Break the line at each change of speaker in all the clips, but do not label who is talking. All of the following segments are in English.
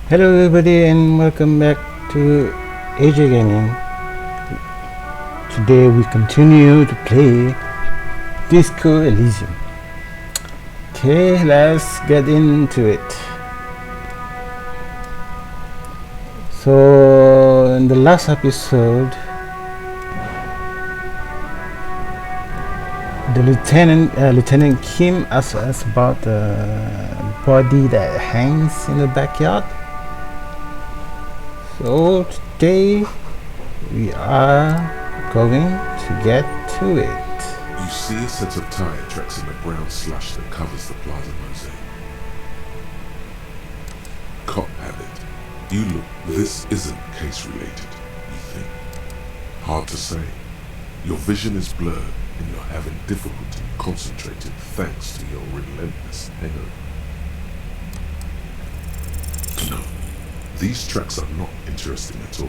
Hello everybody and welcome back to AJ Gaming. Today we continue to play Disco Elysium. Okay, let's get into it. So in the last episode, the Lieutenant Kim asked us about the body that hangs in the backyard. So today we are going to get to it.
You see a set of tire tracks in the brown slush that covers the plaza mosaic. Cop have it. You look, this isn't case related, you think. Hard to say. Your vision is blurred and you're having difficulty concentrating thanks to your relentless hangover. No, these tracks are not interesting at all.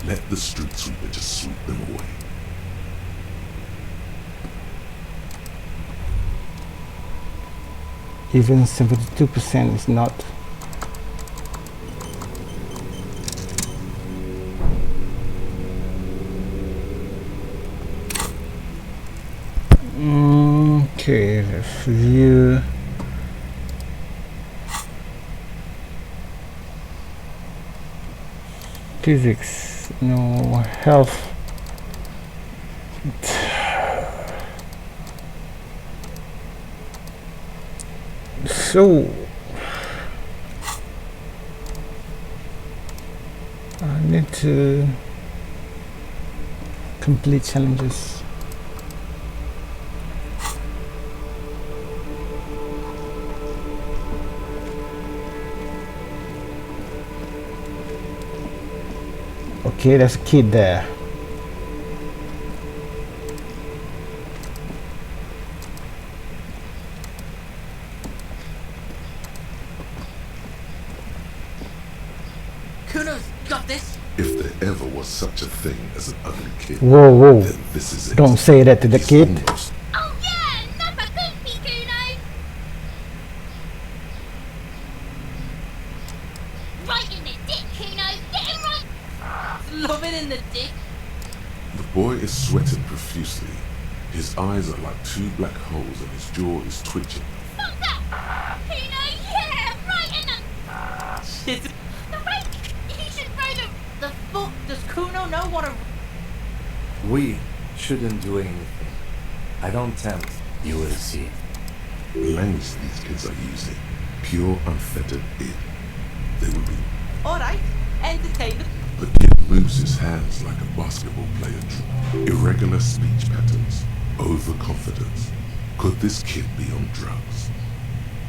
Let the street sweeper just sweep them away.
Even 72% is not. Okay, let's view. Physics, no health. So I need to complete challenges. Okay, there's a kid there.
Kuno's got this.
If there ever was such a thing as an ugly kid,
Whoa.
then this is it.
Don't say that to the
He's
kid.
almost
Oh yeah, never goofy Kuno. Right in the dick, Kuno. Get him right. Love it in the dick.
The boy is sweating profusely. His eyes are like two black holes and his jaw is twitching.
Fuck that. Kuno, yeah, right in the. Shit. The rake. He should throw them. The fuck does Kuno know what a?
We shouldn't do anything. I don't tempt. You will see.
The language these kids are using, pure unfettered id. They will be.
All right, entertain them.
The kid moves his hands like a basketball player. Irregular speech patterns, overconfidence. Could this kid be on drugs?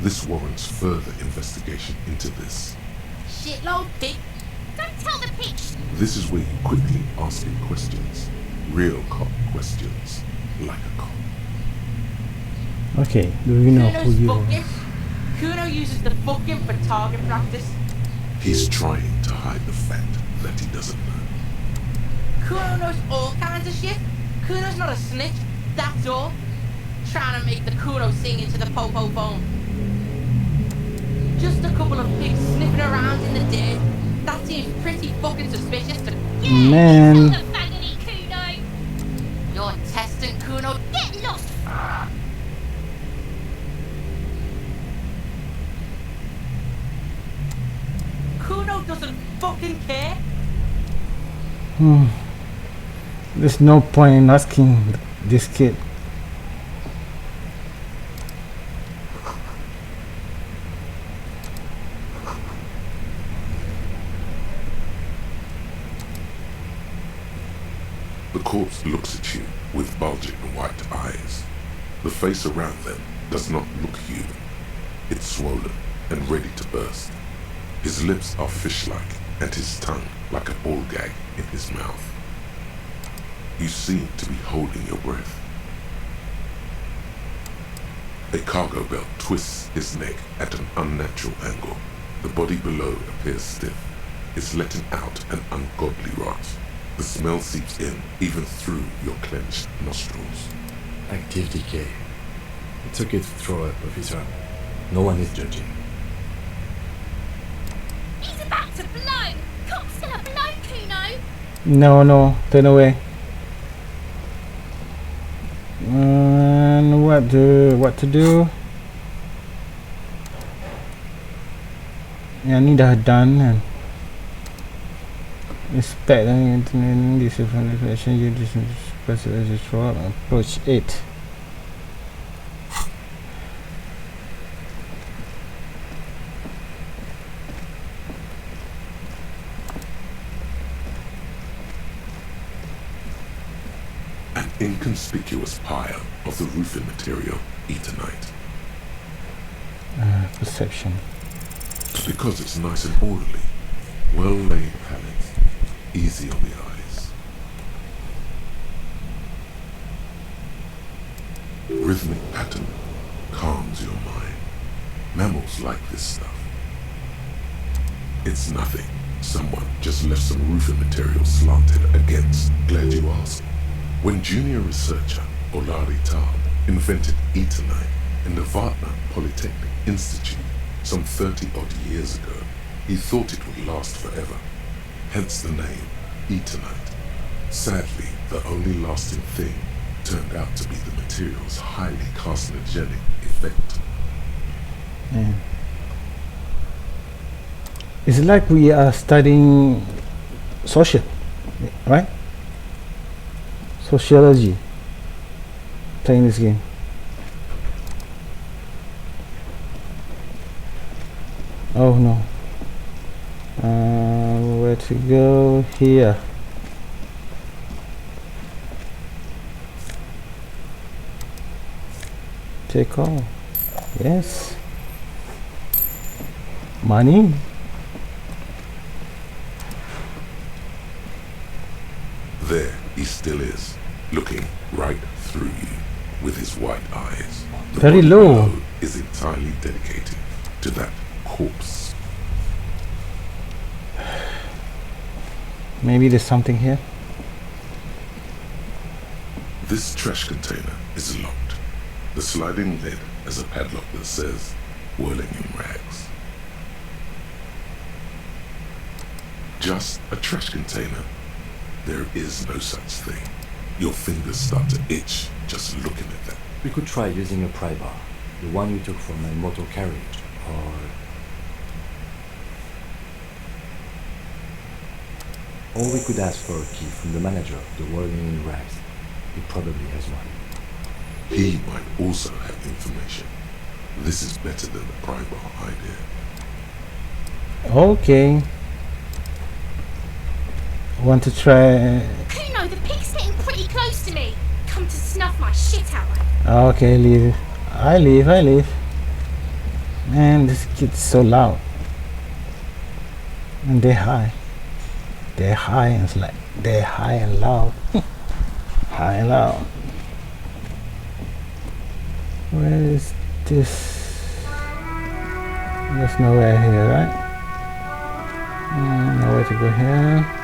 This warrants further investigation into this.
Shitload pig. Don't tell the pig.
This is where you quickly ask him questions. Real cop questions, like a cop.
Okay, do you know who
Kuno's
you are?
fucking. Kuno uses the fucking for target practice.
He's trying to hide the fact that he doesn't know.
Kuno knows all kinds of shit. Kuno's not a snitch, that's all. Trying to make the Kuno sing into the popo phone. Just a couple of pigs sniffing around in the dirt. That seems pretty fucking suspicious to.
Man.
The faggoty Kuno. You're testing Kuno. Get lost. Kuno doesn't fucking care.
There's no point in asking this kid.
The corpse looks at you with bulging white eyes. The face around them does not look human. It's swollen and ready to burst. His lips are fish-like and his tongue like a ball gag in his mouth. You seem to be holding your breath. A cargo belt twists his neck at an unnatural angle. The body below appears stiff. It's letting out an ungodly rot. The smell seeps in even through your clenched nostrils.
Active decay. It's okay to throw up, officer. No one is judging.
He's about to blow. Cops still a blow, Kuno.
No, turn away. And what to do? Yang ni dah done kan. Inspect and this information you just press approach it.
An inconspicuous pile of the roofing material, Eternite.
Perception.
Because it's nice and orderly, well-laid pallets, easy on the eyes. Rhythmic pattern calms your mind. Mammals like this stuff. It's nothing. Someone just left some roofing material slanted against. Glad you asked. When junior researcher Olari Tal invented Eternite in the Vartna Polytechnic Institute some 30-odd years ago, he thought it would last forever, hence the name Eternite. Sadly, the only lasting thing turned out to be the material's highly carcinogenic effect.
Yeah. It's like we are studying social, right? Sociology, playing this game. Oh no. Where to go? Here. Take all. Yes. Money.
There he still is, looking right through you with his white eyes. The
Very
body
low.
below is entirely dedicated to that corpse.
Maybe there's something here.
This trash container is locked. The sliding lid has a padlock that says, whirling in rags. Just a trash container. There is no such thing. Your fingers start to itch just looking at that.
We could try using a pry bar, the one you took from my motor carriage, or we could ask for a key from the manager of the Whirling in Rags. He probably has one.
He might also have information. This is better than the pry bar idea.
Okay. Want to try?
Kuno, the pig's getting pretty close to me. Come to snuff my shit out.
Okay, leave. I leave. Man, this kid's so loud. And they're high. They're high and it's like they're high and loud. High and loud. Where is this? There's nowhere here, right? Nowhere to go here.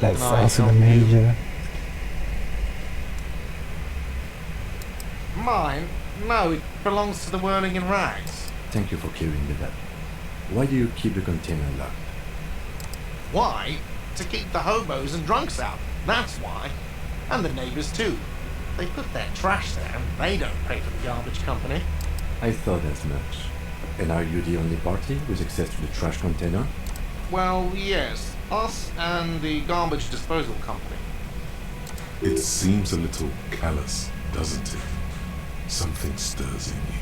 Let's answer the manager.
Mine? No, it belongs to the Whirling in Rags.
Thank you for clearing that up. Why do you keep the container locked?
Why? To keep the hobos and drunks out. That's why. And the neighbours too. They put their trash there and they don't pay for the garbage company.
I thought as much. And are you the only party with access to the trash container?
Well, yes. Us and the garbage disposal company.
It seems a little callous, doesn't it? Something stirs in you.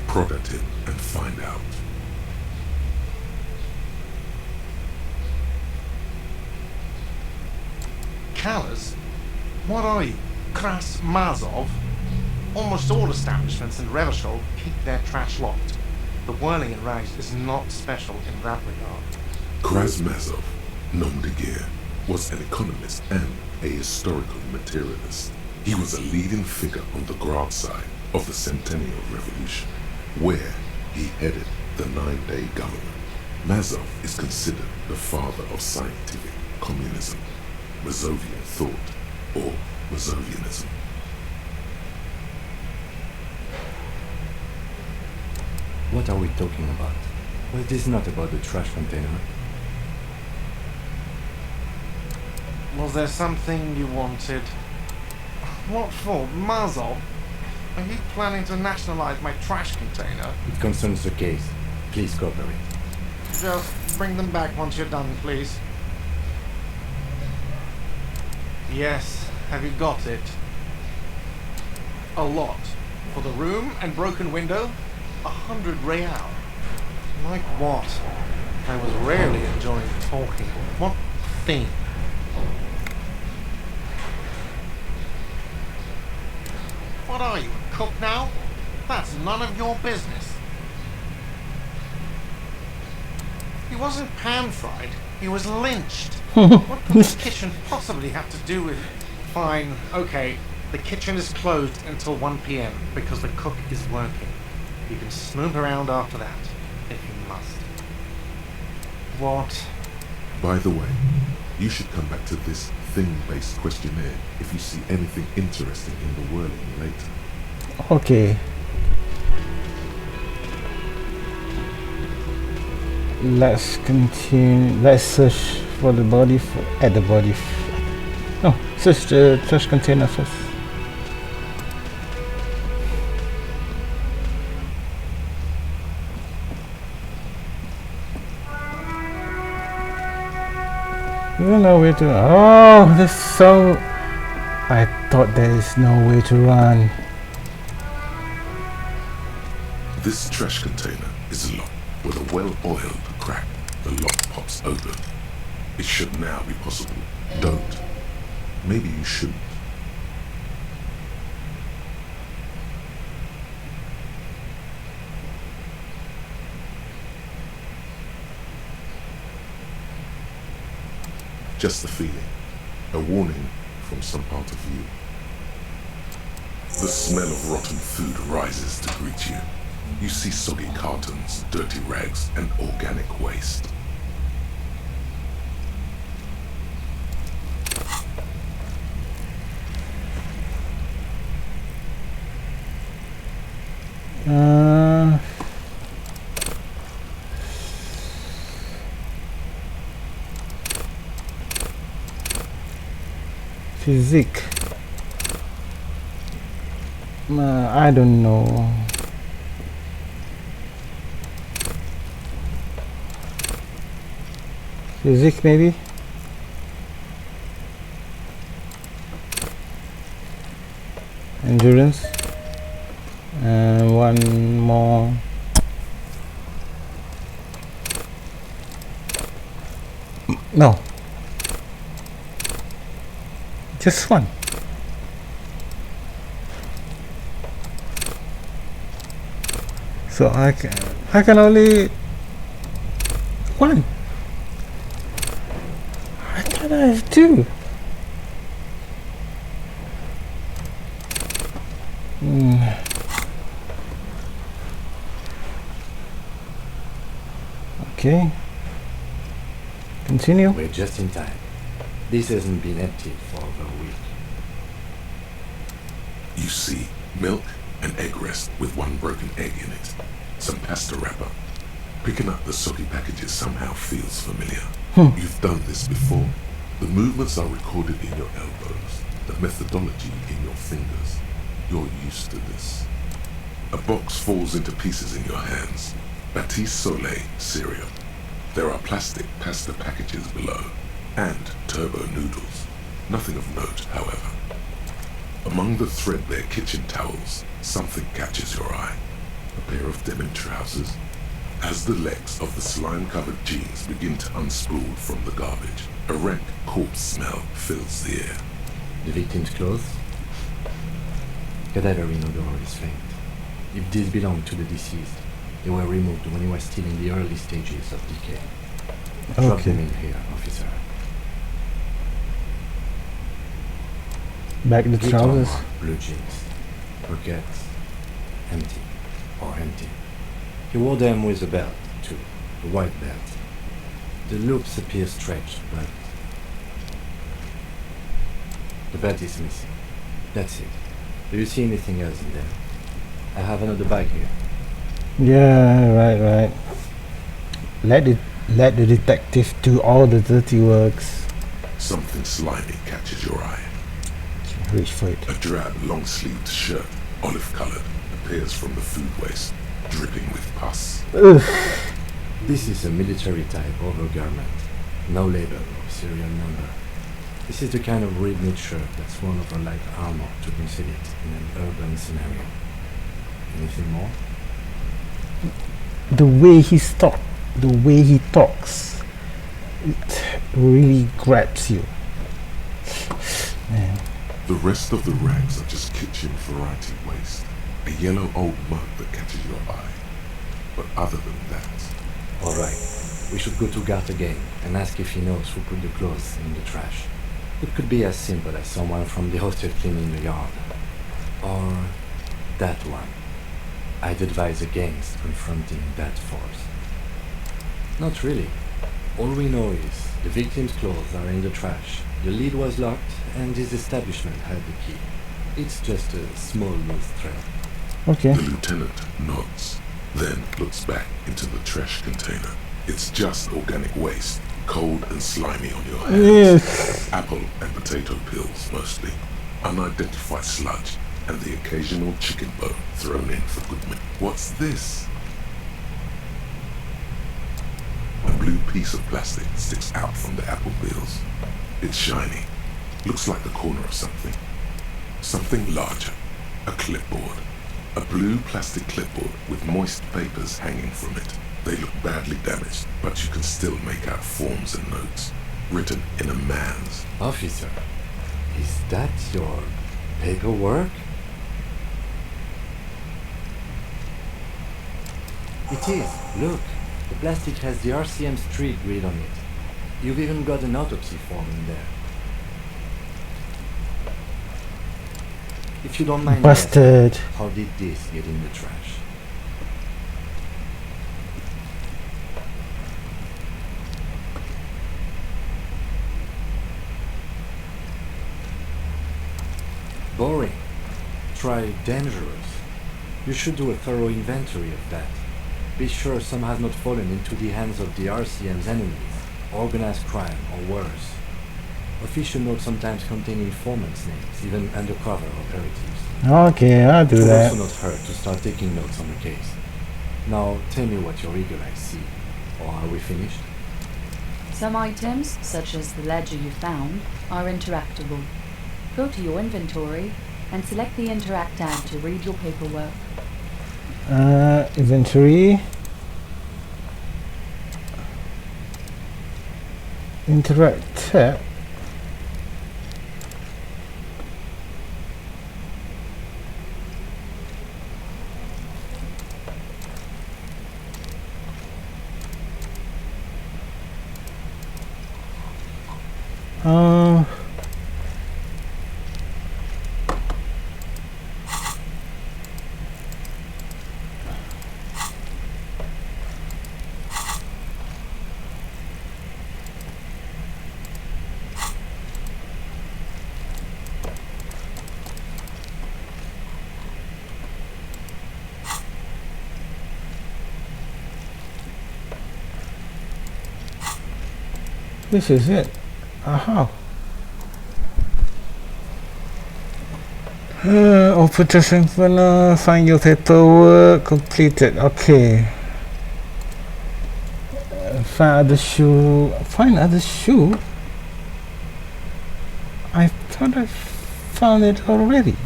Prod at him and find out.
Callous? What are you? Kras Mazov? Almost all establishments in Revachol keep their trash locked. The whirling in rags is not special in that regard.
Krasmazov, nom de guerre, was an economist and a historical materialist. He was a leading figure on the Grad side of the Centennial Revolution, where he headed the 9-day government. Mazov is considered the father of scientific communism, Mazovian thought, or Mazovianism.
What are we talking about? Well, it is not about the trash container.
Was there something you wanted? What for? Mazov? Are you planning to nationalize my trash container?
It concerns the case. Please cooperate.
Just bring them back once you're done, please. Yes, have you got it? A lot. For the room and broken window, 100 real. Like what? I was rarely enjoying talking. What thing? What are you, a cook now? That's none of your business. He wasn't pan-fried, he was lynched. What could the kitchen possibly have to do with... Fine, okay, the kitchen is closed until 1 p.m. because the cook is working. You can snoop around after that, if you must. What?
By the way, you should come back to this thing-based questionnaire if you see anything interesting in the whirling later.
Okay. Let's continue. Let's search for the body at the body. No, search the trash container first. I don't know where to. Oh, this is so. I thought there is no way to run.
This trash container is locked with a well-oiled crack. The lock pops open. It should now be possible. Don't. Maybe you shouldn't. Just a feeling. A warning from some part of you. The smell of rotten food rises to greet you. You see soggy cartons, dirty rags, and organic waste.
Physique. I don't know. Physique maybe? Endurance. And one more. No. Just one. So I can only one. I thought I have two. Okay. Continue.
We're just in time. This hasn't been emptied for over a week.
You see milk and egg rest with one broken egg in it. Some pasta wrapper. Picking up the soggy packages somehow feels familiar. You've done this before. The movements are recorded in your elbows, the methodology in your fingers. You're used to this. A box falls into pieces in your hands. Batiste Soleil cereal. There are plastic pasta packages below, and turbo noodles. Nothing of note, however. Among the threadbare kitchen towels, something catches your eye. A pair of denim trousers. As the legs of the slime-covered jeans begin to unspool from the garbage, a rank corpse smell fills the air.
The victim's clothes? Cadaverine odor is faint. If these belong to the deceased, they were removed when he was still in the early stages of decay. Drop
Okay.
them in here, officer.
Back the
Glitter
trousers.
mark, blue jeans. Pockets, empty. Or empty. He wore them with a belt, too. A white belt. The loops appear stretched, but the belt is missing. That's it. Do you see anything else in there? I have another bag here.
Yeah, right. Let the detective do all the dirty works.
Something slimy catches your eye.
Reach for it.
A drab, long-sleeved shirt, olive-colored, appears from the food waste, dripping with pus.
Ugh.
This is a military-type overgarment. No label or serial number. This is the kind of red-knit shirt that's worn over light armor to conceal it in an urban scenario. Anything more?
The way he talks, it really grabs you. Man.
The rest of the rags are just kitchen variety waste. A yellow old mug that catches your eye. But other than that,
Alright, we should go to Gart again and ask if he knows who put the clothes in the trash. It could be as simple as someone from the hostel cleaning the yard. Or that one. I'd advise against confronting that force. Not really. All we know is the victim's clothes are in the trash, the lid was locked, and his establishment had the key. It's just a small loose thread.
Okay.
the lieutenant nods, then looks back into the trash container. It's just organic waste, cold and slimy on your hands.
Yes.
Apple and potato peels mostly, unidentified sludge, and the occasional chicken bone thrown in for good measure. What's this? A blue piece of plastic sticks out from the apple peels. It's shiny, looks like the corner of something. Something larger, a clipboard. A blue plastic clipboard with moist papers hanging from it. They look badly damaged, but you can still make out forms and notes, written in a man's.
Officer, is that your paperwork? It is. Look, the plastic has the RCM street grid on it. You've even got an autopsy form in there. If you don't mind
Busted.
asking, how did this get in the trash? Boring. Try dangerous. You should do a thorough inventory of that. Be sure some has not fallen into the hands of the RCM's enemies, organized crime or worse. Official notes sometimes contain informants' names, even undercover operatives.
Okay, I'll do
It would
that.
also not hurt to start taking notes on the case. Now, tell me what your eagle eyes see. Or are we finished?
Some items, such as the ledger you found, are interactable. Go to your inventory and select the Interact tab to read your paperwork.
Inventory. Interact tab. Uh, this is it. Aha. Open the symphony, find your paperwork, completed. Okay. Find other shoe. Find other shoe? I thought I found it already.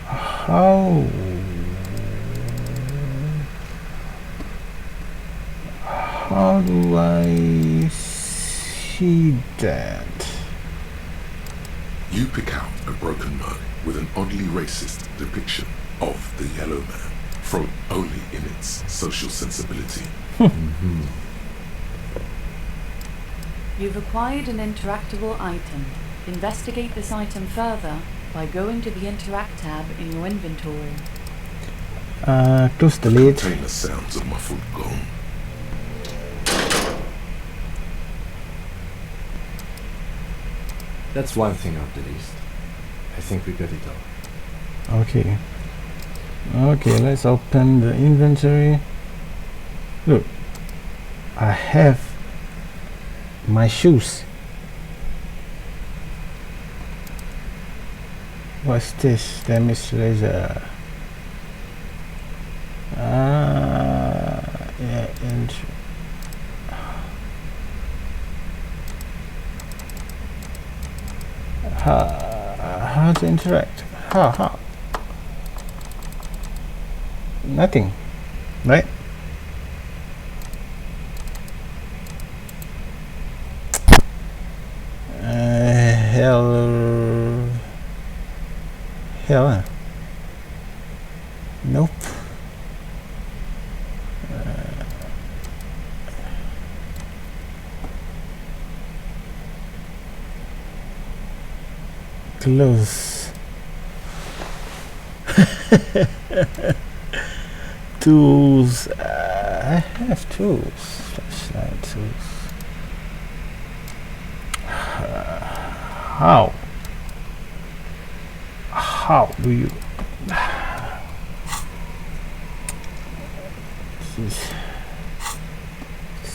How? How do I see that?
You pick out a broken mug with an oddly racist depiction of the yellow man, from only in its social sensibility.
You've acquired an interactable item. Investigate this item further by going to the Interact tab in your inventory.
Close the lid.
Contain the sounds of muffled gong.
That's one thing off the list. I think we got it all.
Okay. Okay, let's open the inventory. Look, I have my shoes. What's this? Damage laser. Yeah, and how to interact? How? Nothing, right? Hell, nope. Close. Tools. I have tools. Flashlight tools. How? How do you? Jeez.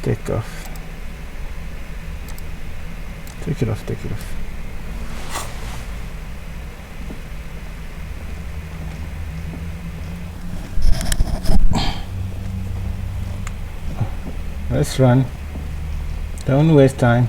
Take off. Take it off. Take it off. Let's run. Don't waste time.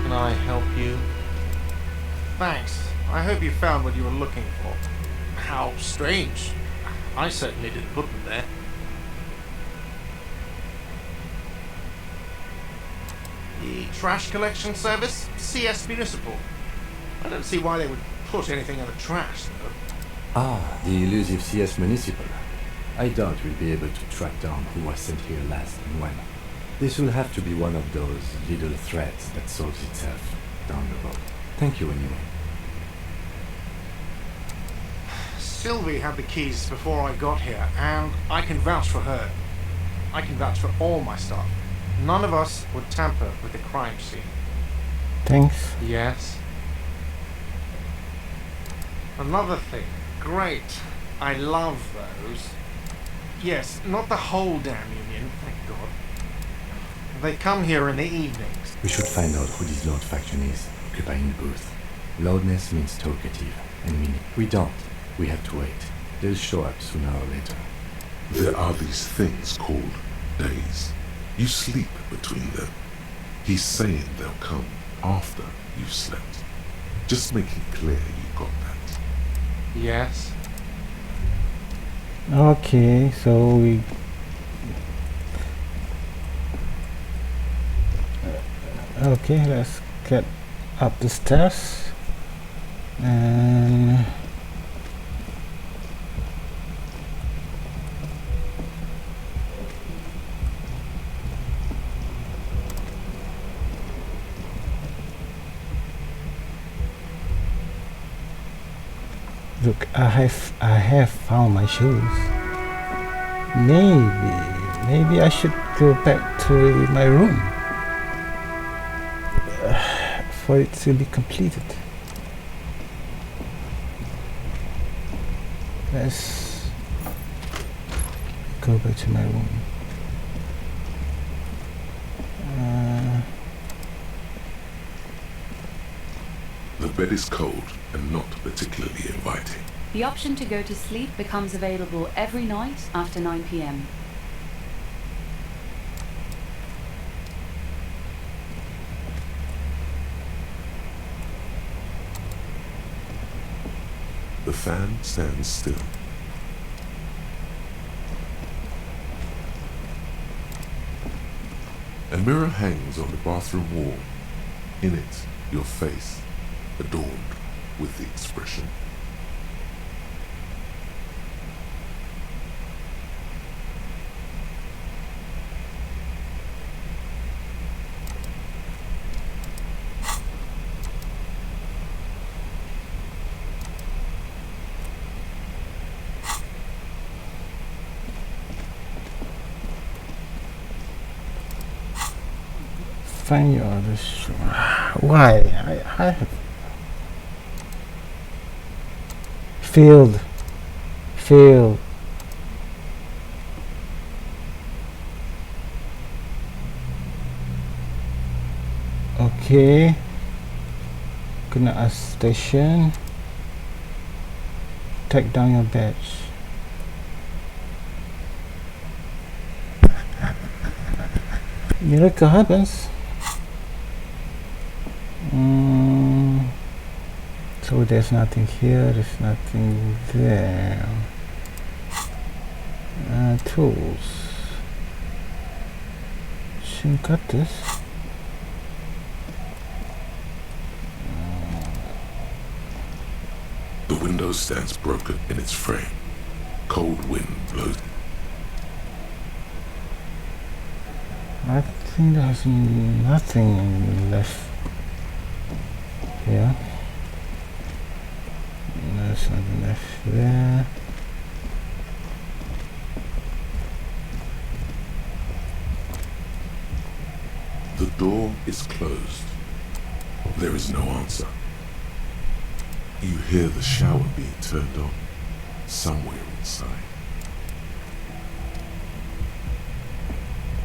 Can I help you? Thanks. I hope you found what you were looking for. How strange. I certainly didn't put them there. The trash collection service? CS Municipal. I don't see why they would put anything in the trash, though.
Ah, the elusive CS Municipal. I doubt we'll be able to track down who was sent here last and when. This will have to be one of those little threads that solves itself down the road. Thank you anyway.
Sylvie had the keys before I got here, and I can vouch for her. I can vouch for all my staff. None of us would tamper with the crime scene.
Thanks.
Yes. Another thing. Great. I love those. Yes, not the whole damn union, thank God. They come here in the evenings.
We should find out who this Lord faction is, occupying the booth. Loudness means talkative, and we don't. We have to wait. They'll show up sooner or later.
There are these things called days. You sleep between them. He's saying they'll come after you've slept. Just make it clear you got that.
Yes.
Okay, so we okay, let's get up the stairs. And look, I have found my shoes. Maybe I should go back to my room for it to be completed. Let's go back to my room.
The bed is cold and not particularly inviting.
The option to go to sleep becomes available every night after 9 p.m.
The fan stands still. A mirror hangs on the bathroom wall. In it, your face, adorned with the expression.
Find your other shoe. Why? I have failed. Okay. Gonna ask station. Take down your badge. Miracle happens. So there's nothing here, there's nothing there. Tools. Shouldn't cut this.
The window stands broken in its frame. Cold wind blows.
I think there's nothing left here. There's nothing left there.
The door is closed. There is no answer. You hear the shower being turned on somewhere inside.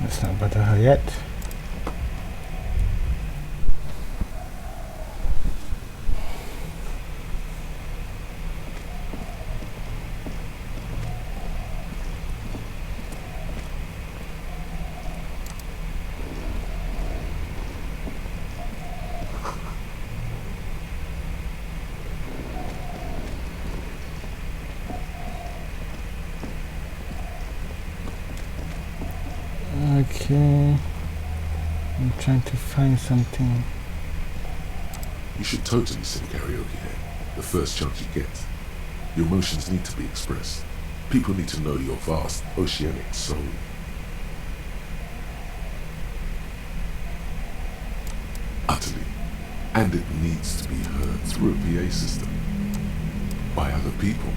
Let's not bother her yet. Okay, I'm trying to find something.
You should totally sing karaoke here, the first chance you get. Your emotions need to be expressed. People need to know your vast, oceanic soul. Utterly. And it needs to be heard through a PA system. By other people.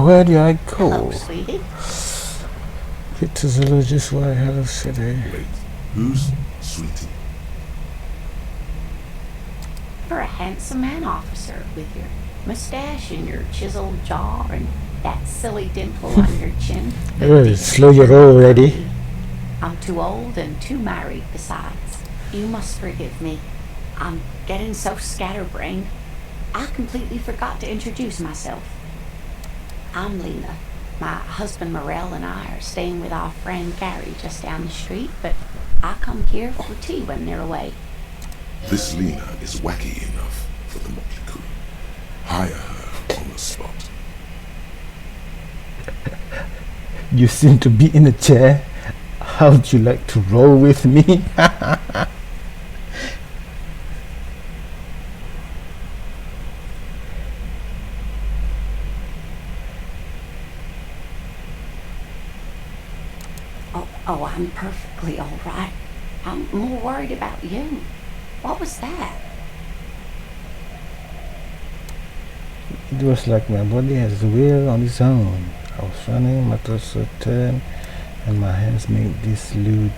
Where do I go?
Hello, sweetie.
It's a zoologist. Why hello city?
Wait, who's Sweetie?
You're a handsome man, officer, with your mustache and your chiseled jaw and that silly dimple on your chin.
Oh, slow your roll already.
I'm too old and too married besides. You must forgive me. I'm getting so scatterbrained. I completely forgot to introduce myself. I'm Lena, My husband Morel and I are staying with our friend Gary just down the street, but I come here for tea when they're away.
This Lena is wacky enough for the motley crew. Hire her on the spot.
You seem to be in a chair. How'd you like to roll with me?
Oh, I'm perfectly all right. I'm more worried about you. What was that?
It was like my body has a will on its own. I was running, my torso turned, and my hands made this lewd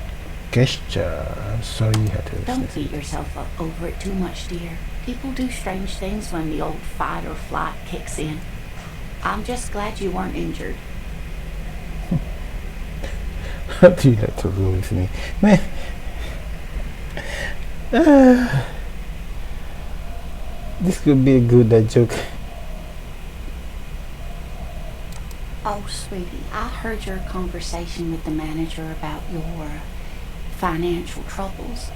gesture. I'm sorry you had to
Don't
listen.
beat yourself up over it too much, dear. People do strange things when the old fight or flight kicks in. I'm just glad you weren't injured.
How do you like to roll with me? Man. This could be a good joke.
Oh, sweetie, I heard your conversation with the manager about your financial troubles.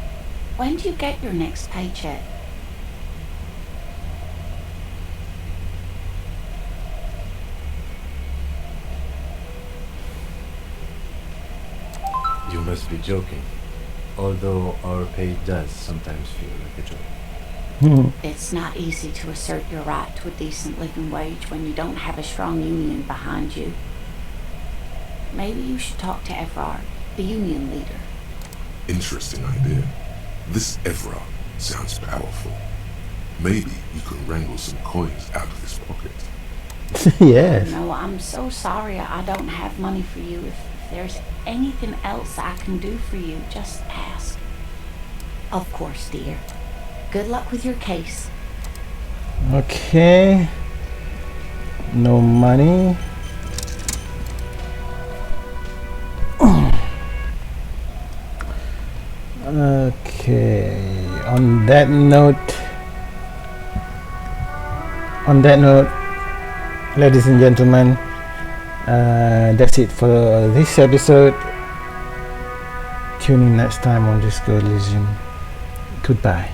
When do you get your next paycheck?
You must be joking. Although our pay does sometimes feel like a joke.
It's not easy to assert your right to a decent living wage when you don't have a strong union behind you. Maybe you should talk to Evrard, the union leader.
Interesting idea. This Evrard sounds powerful. Maybe you can wrangle some coins out of his pocket.
Yes.
No, I'm so sorry I don't have money for you. If there's anything else I can do for you, just ask. Of course, dear. Good luck with your case.
Okay. No money. Okay. On that note, ladies and gentlemen, that's it for this episode. Tune in next time on Disco Elysium. Goodbye.